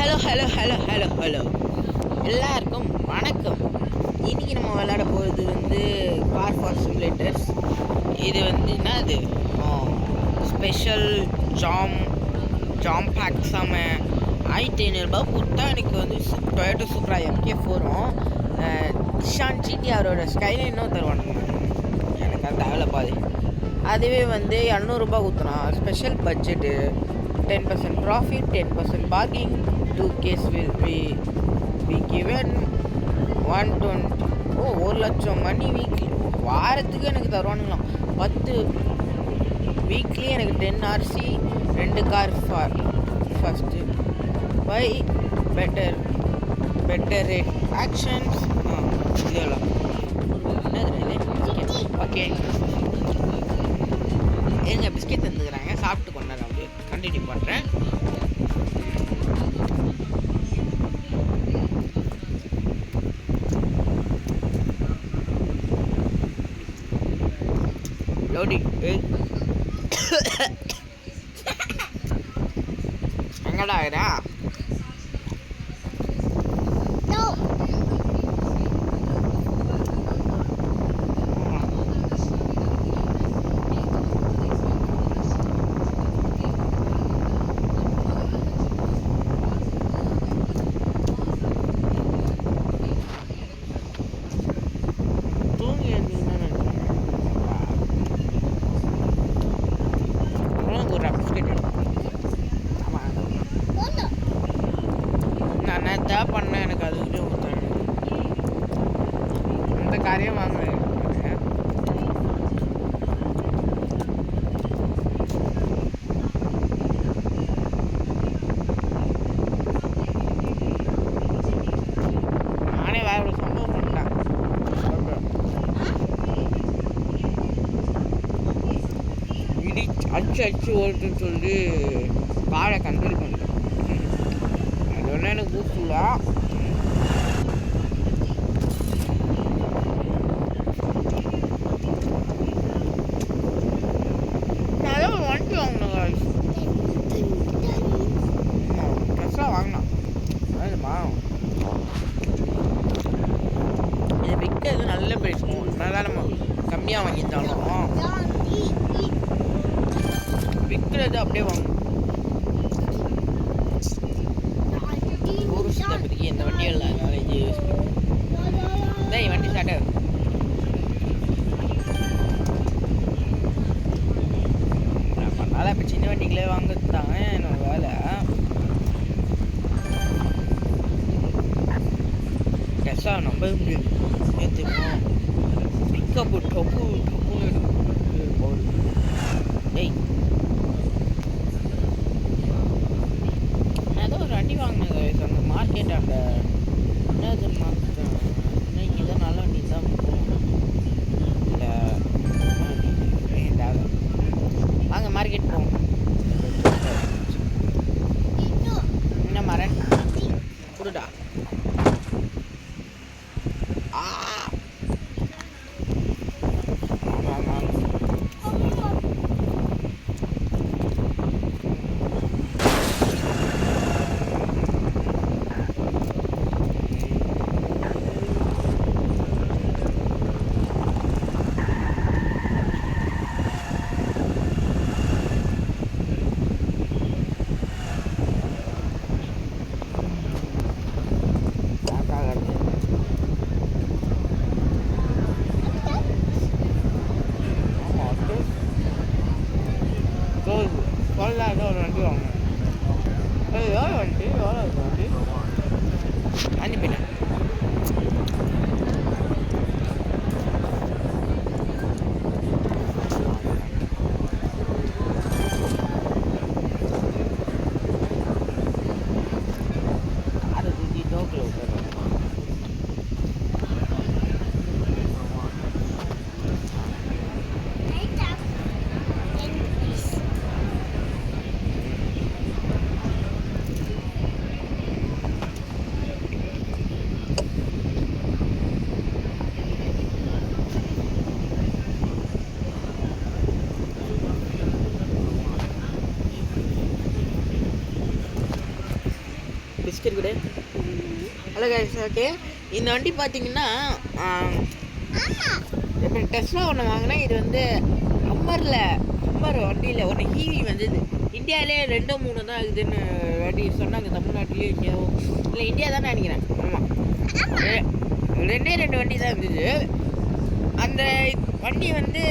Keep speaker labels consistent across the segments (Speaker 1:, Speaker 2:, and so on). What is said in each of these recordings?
Speaker 1: Hello hello hello hello hello எல்லாருக்கும் வணக்கம். இன்றைக்கி நம்ம விளையாட போகிறது வந்து கார் ஃபார் சிமுலேட்டர்ஸ். இது வந்து என்னது ஸ்பெஷல் ஜாம் பேக் செம்ம 1500 கொடுத்தா எனக்கு வந்து டொயோட்டோ சூப்ரா MK4 வரும். நிஷான் GT அவரோட ஸ்கைலைனும் தருவானுங்க. எனக்கு அது தேவையில்ல பாது. அதுவே வந்து 200 கொடுத்தனா special budget 10% profit, 10% bargaining, 2 case will be given 120. ஓ 1 லட்சம் மணி வீக்லி வாரத்துக்கு எனக்கு தருவானுங்களாம். 10 வீக்லி எனக்கு 10 RC 2 car for first by better rate auctions. இதெல்லாம் என்னது ஓகே எங்க பிஸ்கெட் தந்துக்கிறாங்க, சாப்பிட்டு கொண்டாடுறேன். அப்படியே கண்டினியூ பண்ணுறேன். லோடிங் எங்கடா ஆயிடா பண்ண எனக்கு அது அந்த காரியம் வாங்குவேன். நானே வேற ஒரு சம்பவம் பண்ணிட்டேன். அடிச்சு ஓட்டுன்னு சொல்லி காரை கண்ட்ரோல் பண்ணிட்டேன். அது ஒன்றும் எனக்கு பூஸ்டில்ல. வண்டி வாங்கினேன், ட்ரெஸ்ஸாக வாங்கினான். அதுமா இது விற்கிறது நல்ல பேசணும். நல்லா நம்ம கம்மியாக வாங்கிட்டாலும் விற்கிறது அப்படியே வாங்கணும். ஊருக்கு எந்த வண்டியும் இல்லை, அதனால இது யூஸ் பண்ணுறேன். வண்டி ஸ்டார்ட் ஆகும். அதனால் இப்போ சின்ன வண்டிகளே வாங்குறது தாங்க என்னோட வேலை. எஸ்ஸா நம்ப முடியாது. ஏற்றுமா பிக்கப்பு டப்புன்னு போகுது. ஏய் ஏதோ ஒரு வண்டி வாங்கினது அந்த மார்க்கெட் அந்த என்னது இன்னைக்கு தான் நல்ல வண்டி தான் போகும். இல்லை வாங்க மார்க்கெட் போவோம். என்ன மரன் குடுடா. ஏதோ ஒரு வண்டி வாங்கினேன். எவ்வளோ வண்டி அனுப்பிட்டேன். அது தூக்கி டோக்கில் விட்டுறேன். ஸ்டிக்கர் கூட ஹலோ கைஸ். ஓகே, இந்த வண்டி பார்த்தீங்கன்னா இப்போ டெஸ்லா ஒன்று வாங்கினேன். இது வந்து ஹம்மர் வண்டியில் ஒன்று ஹீவி வந்தது. இந்தியாவிலே 2-3 தான் இருக்குதுன்னு வண்டி சொன்னாங்க. தமிழ்நாட்டிலேயே இந்தியாவோ இல்லை இந்தியா தான் நினைக்கிறேன். ஆமாம், 2 வண்டி தான் இருந்தது. அந்த வண்டி வந்து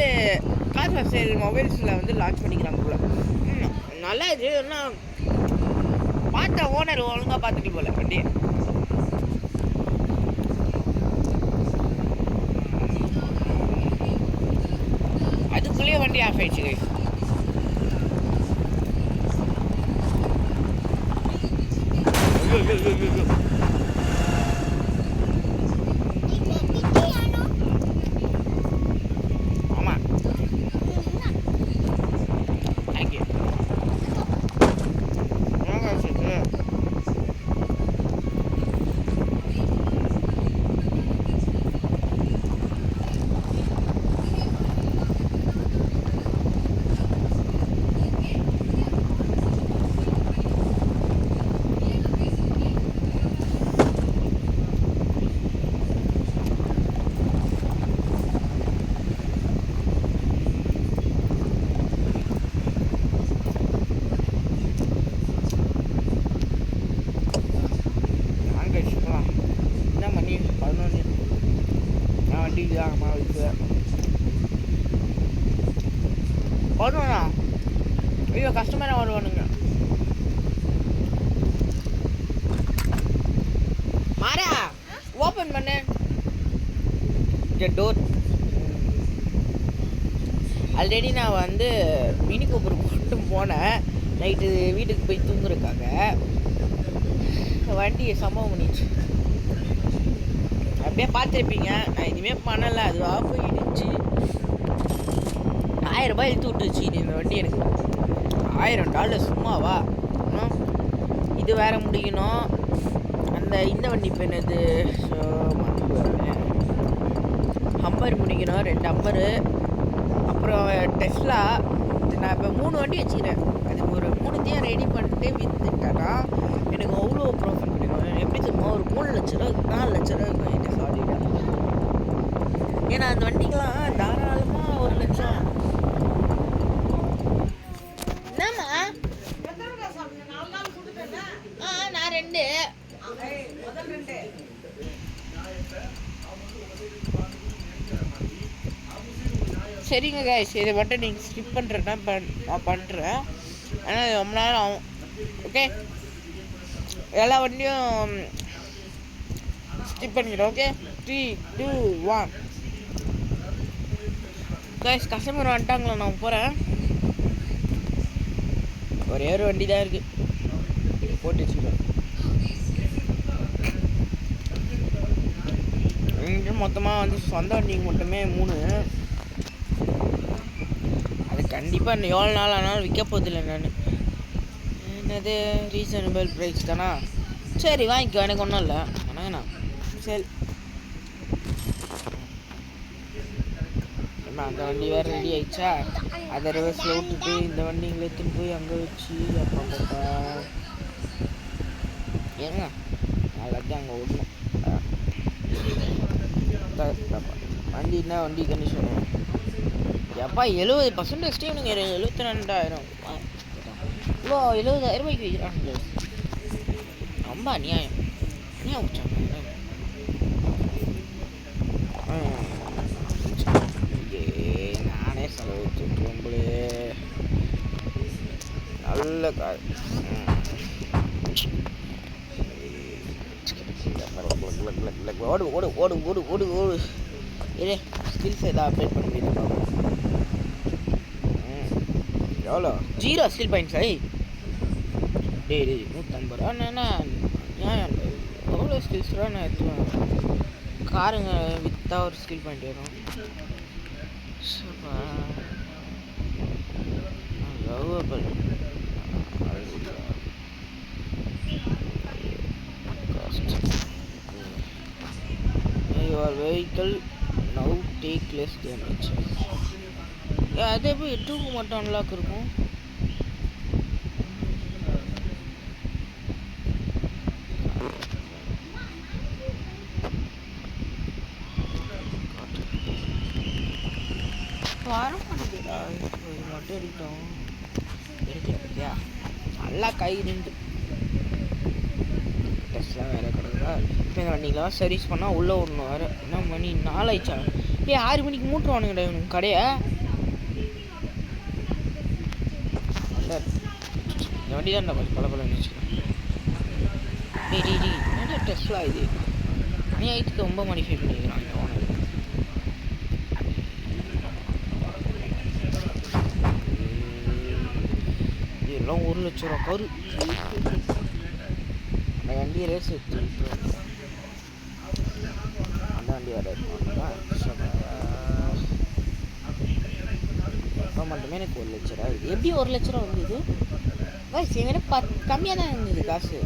Speaker 1: கார் ஃபார் சேல் மொபைல்ஸில் வந்து லான்ச் பண்ணிக்கிறாங்க போல. நல்லா இது. ஆனால் பார்த்த ஓனர் ஒழுங்காக பார்த்துட்டு போல வண்டி. அதுக்குள்ளேயே வண்டி ஆஃப் ஆயிடுச்சு கைஸ். ஆமாம், தேங்க்யூ. வருவானா? ஐயோ, கஸ்டமராக வருவானுங்க. மாறா ஓப்பன் பண்ணு டோர். ஆல்ரெடி நான் வந்து மினி கூப்பர் கொண்டு போனேன் நைட்டு வீட்டுக்கு போய் தூங்குறதுக்காக. வண்டியை சம்பவம் பண்ணிச்சு. அப்படியே பார்த்துருப்பீங்க. நான் எதுவுமே பண்ணலை, அதுவாக போயிடுச்சு. 1000 ரூபாய் இழுத்து விட்டுருச்சு இந்த வண்டி. எனக்கு $1000 சும்மாவா? இது வேற முடிக்கணும். இந்த வண்டி இப்போ என்னது ஹம்மர் முடிக்கணும், 2 ஹம்மரு. அப்புறம் டெஸ்லா. நான் இப்போ 3 வண்டி வச்சுக்கிறேன். அது ஒரு 3த்தையும் ரெடி பண்ணிட்டு விற்றுட்டேன்னா எனக்கு அவ்வளோ ப்ராஃபிட் கிடைக்கும். எப்படி தெரியுமா? ஒரு 3 லட்ச ரூபா 4 லட்ச ரூபா இருக்கும் என்கிட்ட சாலிடாக. ஏன்னா அந்த வண்டிக்கெலாம் தாராளமாக 1 லட்சம். என்னம்மா? நான் 2. சரிங்க கைஸ், இதை மட்டும் நீங்கள் ஸ்கிப் பண்ணுறேன்னா நான் பண்ணுறேன். ஆனால் ரொம்ப நேரம் ஆகும். ஓகே, எல்லா வண்டியும் ஸ்கிப் பண்ணிக்கிறேன். ஓகே, 3, 2, 1. கைஸ், கஸ்டமர் வந்துட்டாங்களா? நான் போகிறேன். ஒரே ஒரு வண்டி தான் இருக்குது, போட்டு வச்சுக்கிறேன். இங்கே மொத்தமாக வந்து சொந்த வண்டிக்கு மட்டுமே 3. அது கண்டிப்பாக எவ்வளோ நாள் ஆனாலும் விற்க போதில்லை. நான் என்னது ரீசனபிள் ப்ரைஸ் தானா? சரி வாங்கிக்கோ, எனக்கு ஒன்றும் இல்லை. ஆனால் நான் சரி அந்த வண்டி வேறு ரெடி ஆயிடுச்சா? அதை ரிவர்ஸில் விட்டுட்டு இந்த வண்டிங்களை எடுத்துன்னு போய் அங்கே வச்சு அப்பா ஏங்க எல்லாத்தையும் அங்கே விடணும். வண்டின்னா வண்டி கண்டிஷன் எப்பா 70% இவனுங்க 72,000 இவ்வளோ 70,000 ரூபாய்க்கு வைக்கிறாங்க. ரொம்ப அநியாயம். ஏன் வச்சாங்க? நானே செலவு வச்சுட்டு உங்களே நல்ல கார். ஓடு ஓடு ஓடு ஓடு ஓடு ஓடு. இதே ஸ்கில்ஸ் எதாவது அப்டேட் பண்ணி பார்ப்போம். எவ்வளோ 0 ஸ்கில் பாயிண்ட்ஸ்? டே 150 ரூபா. நியாயம் எவ்வளோ ஸ்கில்ஸ் ரூபா நான் எடுத்துவேன். காருங்க விற்றா ஒரு ஸ்கில் பாயிண்ட் வரும். Your vehicle now take less damage. அதே போய் 2க்கு மட்டும் அன்லாக் இருக்கும். வர மாட்டேங்குதா? இது மட்டும் எடுக்கிட்டோம். எடுக்கலையா? நல்லா கை நின்று டெஸ்ட்லாம் வேறு கிடக்குதா? இப்போ இந்த வண்டிக்கெலாம் சர்வீஸ் பண்ணால் உள்ளே விடணும் வேறு. என்ன மணி 4 ஆயிடுச்சா? 6 மணிக்கு மூட்டுவானுங்கடா இவனுக்கு கடையை. இந்த வண்டி தான் கொஞ்சம் பல வச்சுக்கலாம். என்ன டெஸ்ட்லாம் இது அநியாயத்துக்கு ரொம்ப மாடிஃபை பண்ணிக்கிறான் இந்த ஓனர். இதெல்லாம் 1 லட்சம் ரூபா கரு. அந்த வண்டியை ரேஸ் எடுத்து அந்த வண்டி வேறு இப்போ மட்டுமே எனக்கு 1 லட்ச ரூபா. இது எப்படி 1 லட்ச ரூபா வந்தது? வயசு எங்கிட்ட கம்மியாக தான் இருந்தது காசு.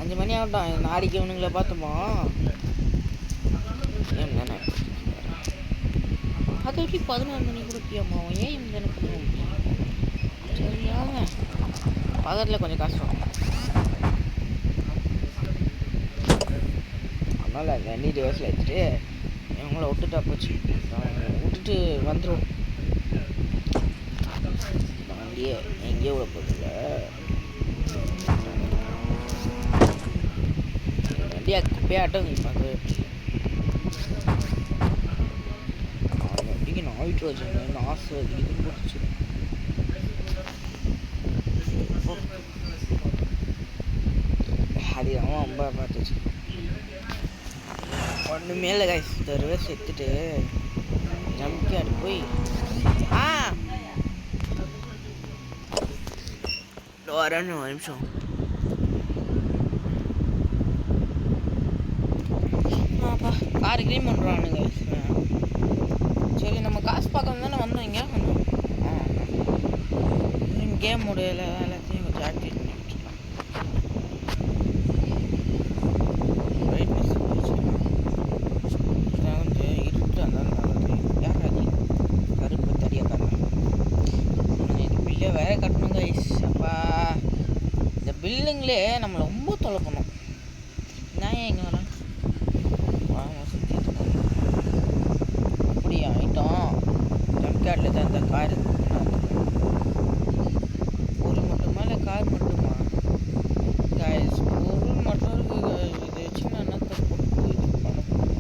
Speaker 1: 5 மணி ஆகட்டும். நாளைக்கு இவனுங்களை பார்த்தோமா ஏன் தானே அதை எப்படி 14 மணி கொடுப்பியாம்மா? ஏன் இவங்க தானே பண்ணுவோம்? சரியாங்க பக்கத்தில் கொஞ்சம் காசு வரும். அதனால் அந்த வண்டி ரிவர்ஸில் எடுத்துகிட்டு இவங்கள விட்டுட்டா போச்சு. விட்டுட்டு வந்துடும். இந்த வண்டியை எங்கேயோ விட போதில்ல. வண்டியை குப்பையாட்டம் பார்க்க வண்டிக்கு நைட்ரோஜன் நாசு இது போட்டுச்சு. அது அவன் ரொம்ப பார்த்துச்சு. ஒன்றுமே இல்லை கைஸ். இந்த ரிவர்ஸ் எடுத்துட்டு ஜம்பிக்காடு போய் வரேன்னு 1 நிமிஷம். கார் க்ளீன் பண்ணுறானுங்க. சரி நம்ம காசு பார்க்க தானே வந்தோம். இங்கே கேம் முடியல எல்லாத்தையும் கொஞ்சம் ஆக்டிவேட் பண்ணி வச்சுக்கலாம். பிரைட்னஸ் கொஞ்சம் இருட்டு இருந்தாலும் யார் அது கருப்பு தடியாக தரேன். இது பில்லை வேற கட்டணுங்க ஐஸ். அப்பா இந்த பில்லுங்களே நம்மளை ரொம்ப தொலை பண்ணும். நான் ஏன் இங்கே வரேன்? அப்படியா ஆகிட்டோம். ஜம்கார்டில் தான் இந்த கார் பொருள் மட்டுமா இல்லை கார் மட்டுமா? பொருள் மட்டும் இருக்குது. இதை வச்சு நான் என்னத்தை போட்டு இது பண்ண போகிறேன்?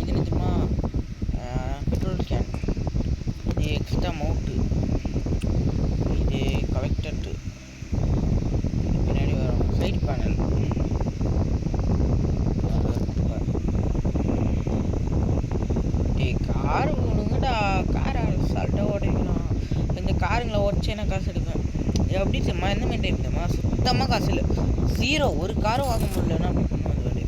Speaker 1: இது நிஜமா பெட்ரோல் கேன், இது எக்ஸ்ட்ரா மவுண்ட்டு, இது கலெக்டரு, பின்னாடி வரும் சைடு பேனல். கார் ஒழுங்குடா. காரை அசால்ட்டாக உடைக்கணும். இந்த காருங்களை உடச்சி நான் காசு எடுப்பேன். எப்படி தெரியுமா? எந்த மாதிரி டைம் தெரியுமா? சுத்தமாக காசு இல்லை. 0. ஒரு காரும் வாங்க முடியலன்னா அப்படி பண்ணுவோம். அது வேலை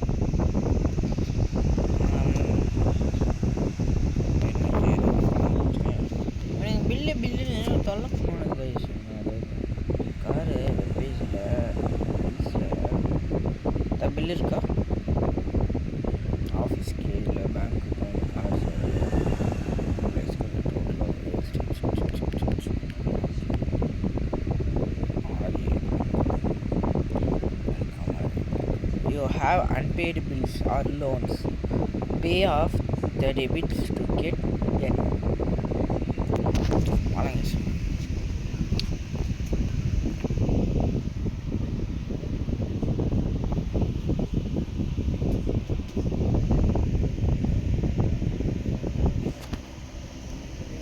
Speaker 1: எனக்கு பில்லுன்னு தொல்லை பண்ணுவானுங்க கைஸ். காரு வெப்பேஜில் பில்லு இருக்கா? ஆஃபீஸ்க்கு இல்லை பேங்க்கு காசு You have unpaid bills or loans. Pay off the debits to get them.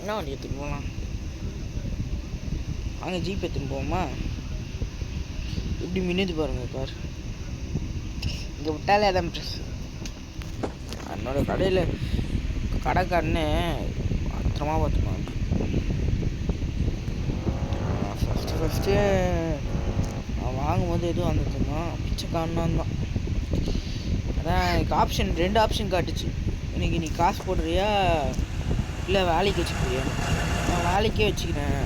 Speaker 1: என்ன வண்டி எடுத்துகிட்டு போகலாம்? அங்கே ஜீப் எடுத்துன்னு போவோமா? இப்படி மின்னுது பாருங்க கார். இங்கே விட்டாலே அதான் ப்ரெஸ். என்னோட கடையில் கடைக்காரன்னு பத்திரமா பார்த்துப்பாங்க. ஃபஸ்ட்டு நான் வாங்கும்போது எதுவும் வந்ததுன்னா பிச்சைக்காரனான் தான். அதான் எனக்கு ஆப்ஷன் 2 ஆப்ஷன் காட்டுச்சு. இன்னைக்கு நீ காசு போடுறியா இல்லை வேலைக்கு வச்சுக்கிறியா? நான் வேலைக்கே வச்சுக்கிறேன்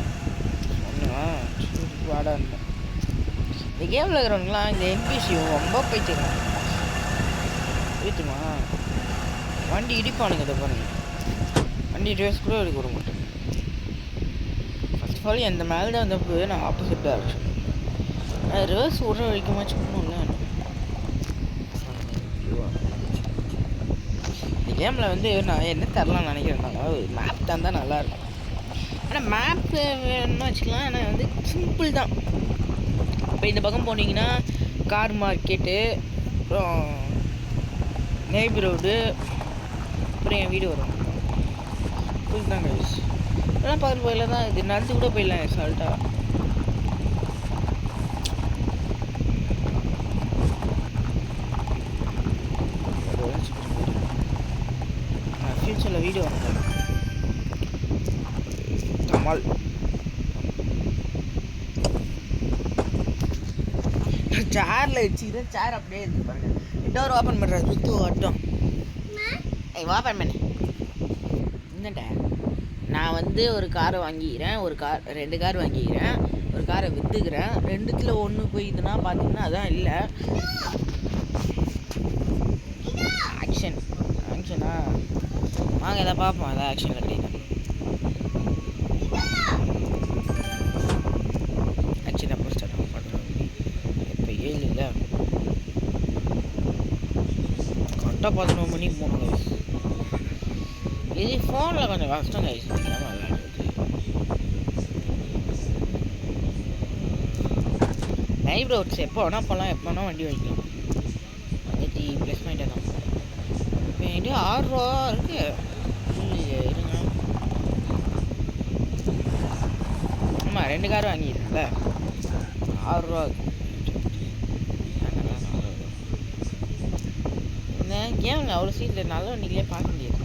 Speaker 1: ஒன்றுவா. சரி வாடான்னு. இந்த கேமில் இருக்கிறவங்களாம் இந்த என்பிசி ரொம்ப போயிட்டுருக்காங்க. போயிட்டுமா வண்டி இடிப்பானுங்க. இதை பாருங்க, வண்டி ட்ரெஸ் கூட எடுக்க விட மாட்டேன். ஃபர்ஸ்ட் ஆஃப் ஆல் எந்த மேலே தான் வந்தப்போ நான் ஆப்போசிட் டேரக்ஷன் ரிவர்ஸ் விட்ற வரைக்குமாச்சும் பண்ணணும்ல. கேமில் வந்து நான் என்ன தரலாம்னு நினைக்கிறேன்னா மேப் தந்தால் நல்லாயிருக்கும். ஆனால் மேப்பு வேணும்னு வச்சுக்கலாம். ஆனால் வந்து சிம்பிள் தான். இப்போ இந்த பக்கம் போனீங்கன்னா கார் மார்க்கெட்டு, அப்புறம் நெய்பர்ஹுட்டு, அப்புறம் என் வீடு வரும். சிம்பிள் தான் கைஸ். அதெல்லாம் பக்கத்து பக்கத்தில் தான் இது. நடந்து கூட போயிடலாம் சால்ட்டாக. ஃபியூச்சரில் வீடியோ வரும். கமால் சேரில் வச்சுக்கிட்டு சேர் அப்படியே இருக்கு பாருங்க. டோர் ஓப்பன் பண்ணுறது சுற்று ஓட்டம். ஓப்பன் பண்ணு. என்னட்ட நான் வந்து ஒரு காரை வாங்கிக்கிறேன், ஒரு கார் 2 கார் வாங்கிக்கிறேன், ஒரு காரை விற்றுக்கிறேன். 2த்துல ஒன்று போயிதுன்னா பார்த்தீங்கன்னா அதான் இல்லை. ஆக்ஷனா வாங்க எதாவது பார்ப்போம். அதான் ஆக்ஷன் கிடையாது. ஆக்ஷன் அப்போ ஸ்டார்ட் பண்ணுறோம். இப்போ 7 இல்லை, கரெக்டாக 11 மணிக்கு போகணும் கைஸ். இது ஃபோனில் கொஞ்சம் கஷ்டம் கைஸ். நைப்ரோட்ஸ் எப்போ வேணால் போகலாம், எப்போ வேணால் வண்டி வாங்கிக்கலாம். வந்துட்டு ப்ளஸ் பாயிண்ட்டாக தான். இப்போ என்கிட்ட 6 ரூபா இருக்குது. இருங்க. ஆமாம் 2 கார் வாங்கிடுறேன்ல, 6 ரூபா. இந்த கேமில் அவ்வளோ சீட்டில் நல்ல வண்டிகளே பார்க்க முடியாது.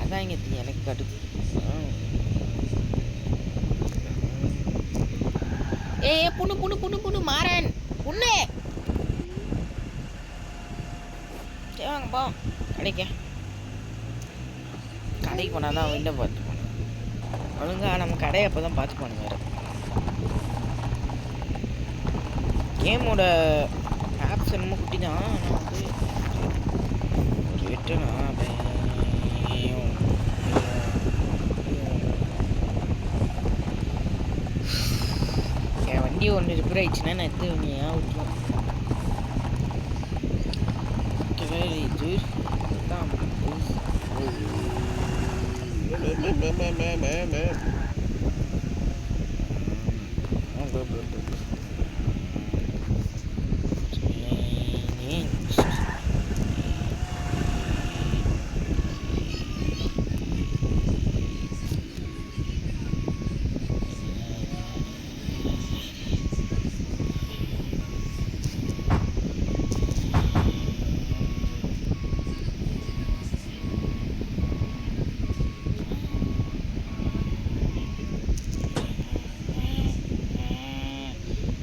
Speaker 1: அதான் இங்கே எனக்கு கடுப்பு. புண்ணு புண்ணு புண்ணு புண்ணு மாறன் புண்ணு. சரி வாங்கப்பா கடைக்கு போனால் தான் விண்டோ பார்த்து போகணும். ஒழுங்கா நம்ம கடையை அப்போ தான் பார்த்து போகணும். வேறு கேமோட ஆப்ஸ் என்னமோ குட்டி தான். ஆனால் வந்து ரிட்டனா என் வண்டி ஒன்று ரிப்பேர் ஆயிடுச்சுன்னா நான் எடுத்து ஏன் விட்டுருவேன்.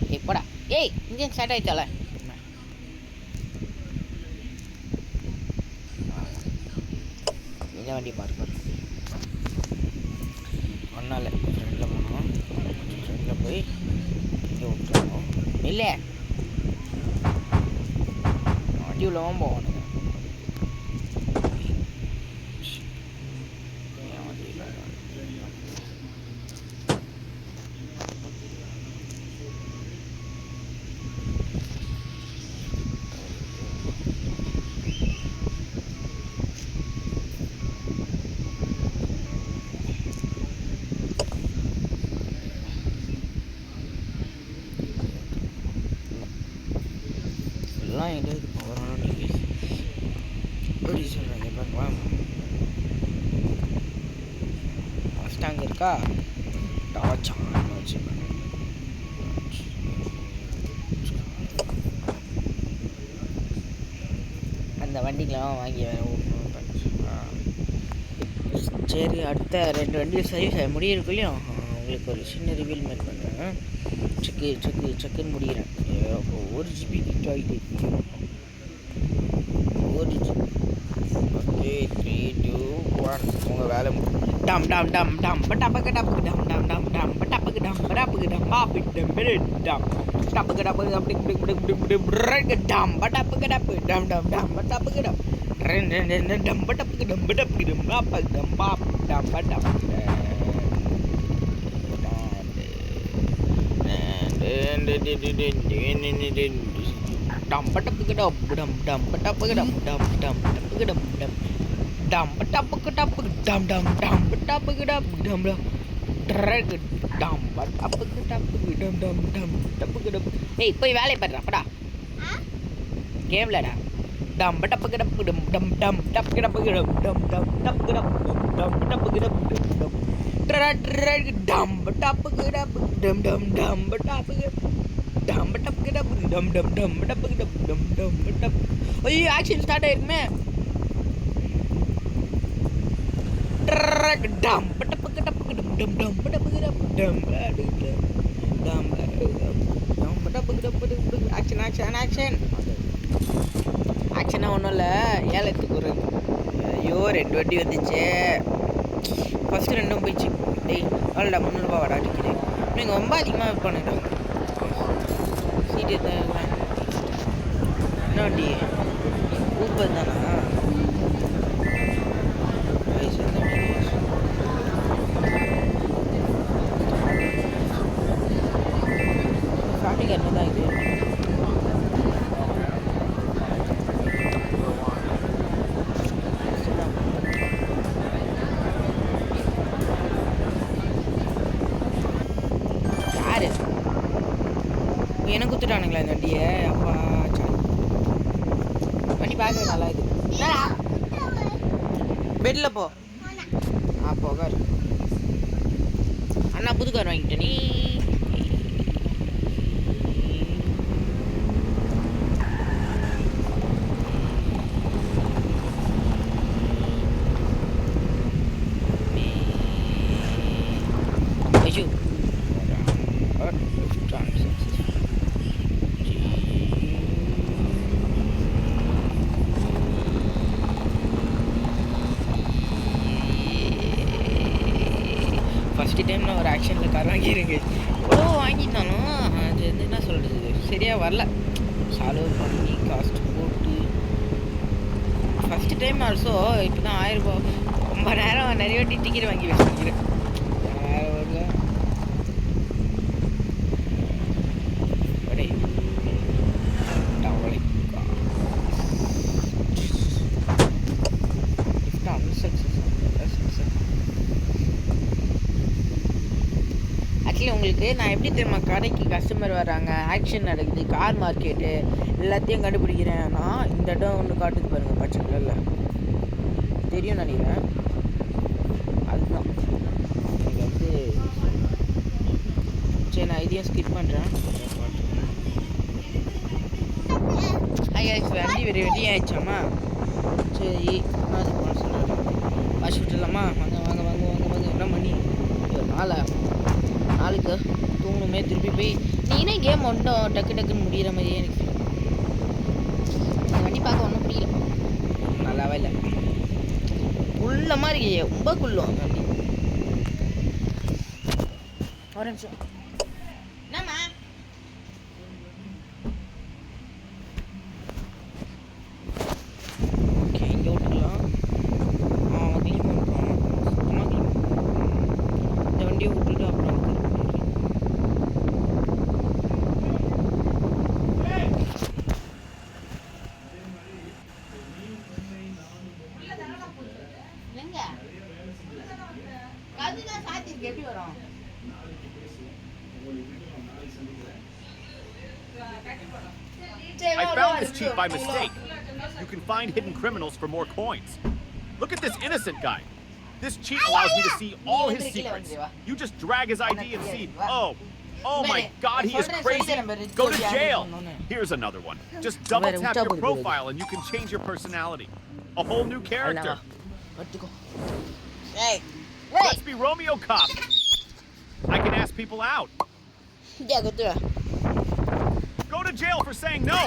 Speaker 1: இது போடா. ஏய் இன்ஜின் ஸ்டார்ட் ஆயிடுச்சால. இந்த வண்டி பார்க்க ஒன்றால் ஃப்ரெண்டில் போனோம். ஃப்ரெண்டில் போய் இங்கே விட்டுருவோம். இல்லை வண்டி உள்ளவும் போகணும். எல்லாம் எங்கே இருக்குது போகிறோம். நீங்கள் எப்படி சொல்கிறீங்க பாருங்களா. ஃபஸ்ட் அங்கே இருக்கா டாச்சான்னு வச்சுக்கோங்க. அந்த வண்டிக்கெலாம் வாங்கி வேறு ஓட்டணும். சரி அடுத்த 2 வண்டியில் சர்வீஸ் முடியிருக்குள்ளேயும் உங்களுக்கு ஒரு சின்ன ரிவீல் மேக் பண்ணுறேன். செக்குன்னு முடிகிறேன். 1 GB கிட்ட ஆகிட்டு 1 GB. ஓகே 3 2 1 உங்கள் வேலை டம் டம் டம் டம் பட்டப்பக்கு டப்புக்கு டம் டம் டம் டம் பட்டப்பக்கு டம் படப்புக்கு டம் பாப்பிட்டம் டம் டப்புக்கு டப்புக்கு அப்படி இப்படி இப்படி இப்படி இப்படி இப்படி டம் பட்டப்புக்கு டப்பு டம் டம் டம் பட்டப்புக்கு டம் ரெண்டு டம் பட்டப்புக்கு டம் பட்டப்புக்கு டம் பாப்பக்கு டம் பாப் டம் பட்டப்புக்கு டம் பட்டப்புக்கு டம் டம் டம் பட்டப்புக்கு டம் டம் டம் பட்டப்புக்கு டம் டம் டம் பட்டப்புக்கு டப்புக்கு டம் டம் டம் பட்டப்புக்கு டம் டம் டம் ட்ரக் டம் பட்டப்புக்கு டப்புக்கு டம் டம் டம் டப்புக்கு டம். ஏய் போய் வேலையை பாடுறா படா கேம்லடா. டம் பட்டப்புக்கு டப்புக்கு டம் டம் டம் டப்புக்கு டப்புக்கு டம் டம் டம் டப்புக்கு டம் டம் டப்புக்கு டம் டம் ட்ரக் ட்ரக் டம் பட்டப்புக்கு டப்புக்கு டம் டம் டம் பட்டப்புக்கு டம் பட்டப்புக்கு டப்புக்கு டம் டம் டம் பட்டப்புக்கு டம் டம் டம் பட்டப். ஐயோ ஆக்ஷன் ஸ்டார்ட் ஆயிருக்குமே. ட்ரக் டம் பட்டப்புக்கு டப்புக்கு டம் டம் டம் பட்டப்புக்கு டம் டம் டம் டம் பட்டப்புக்கு டப்புக்கு ஆக்ஷன் ஆக்ஷன் ஆக்ஷன். ஆக்ஷனாக ஒன்றும் இல்லை, ஏலத்துக்கு ஒரு ஐயோ 2 வண்டி வந்துச்சு. ஃபஸ்ட்டு 2 போயிடுச்சு. டேய் அவ்வளோடா 300 ரூபா வாடா டிக்கெட்டு. நீங்கள் ரொம்ப அதிகமாக விற்பானுடா சீட்டு தான். என்ன வண்டி ஊப்பர் தானா? ஸ்டார்டிங் என்ன தான் இது? யாரு எனக்கு குத்துட்டானுங்களா இந்த வண்டியை? அப்பா வண்டி பார்க்கவே நல்லா இது. பெட்டில் போ. போகாரு அண்ணா புது கார் வாங்கிட்ட நீ. ஐயோ ஃபஸ்ட்டு டைம் நான் ஒரு ஆக்ஷனில் கார் வாங்கியிருக்கேன். எவ்வளோ வாங்கிட்டாலும் அது வந்து என்ன சொல்கிறது சரியாக வரல. செலவு பண்ணி காஸ்ட் போட்டு ஃபஸ்ட்டு டைம் ஆல்சோ இப்போ தான் 1000 ரூபா ரொம்ப நேரம் நிறைய வாட்டி டிக்கெட் வாங்கி வச்சுருக்கிறேன். ஆக்சுவலி உங்களுக்கு நான் எப்படி தெரியுமா கடைக்கு கஸ்டமர் வராங்க, ஆக்ஷன் நடக்குது, கார் மார்க்கெட்டு எல்லாத்தையும் கண்டுபிடிக்கிறேன்னா இந்த இடம் ஒன்று காட்டுது பாருங்கள் பச்சை கலரில் தெரியும் நினைக்கிறேன். அதுதான் எனக்கு வந்து சரி நான் இதையும் ஸ்கிப் பண்ணுறேன். வண்டி ரெடி ஆயிடுச்சாம்மா? சரி நான் அது போன சொல்கிறேன். வாஷ் விட்டுலாமா? வாங்க வாங்க வாங்க வாங்க வாங்க. என்ன பண்ணி நாளுக்கு தூங்கணுமே திருப்பி போய் நீனே கேம் ஒன்றும் டக்கு டக்குன்னு முடிகிற மாதிரியே எனக்கு வண்டி பார்க்க ஒன்றும் முடியல. நல்லாவே இல்லை, குள்ள மாதிரி ரொம்ப குள்ளும் வண்டி. ஒரு நிமிஷம் என்னம்மா ஓகே இங்கே விட்டுக்கலாம். க்ளீன் பண்ணுறோம் சுத்தமாக க்ளீன் இந்த வண்டியை விட்டுட்டு அப்புறம் எப்படி வரும்?
Speaker 2: I found this cheat by mistake. You can find hidden criminals for more coins. Look at this innocent guy. This cheat allows me to see all his secrets. You just drag his ID and see, oh my God, he is crazy. Go to jail. Here's another one. Just double tap your profile and you can change your personality. A whole new character. Let's be Romeo Cop. I can ask people out.
Speaker 1: Yeah, go
Speaker 2: to jail for saying no.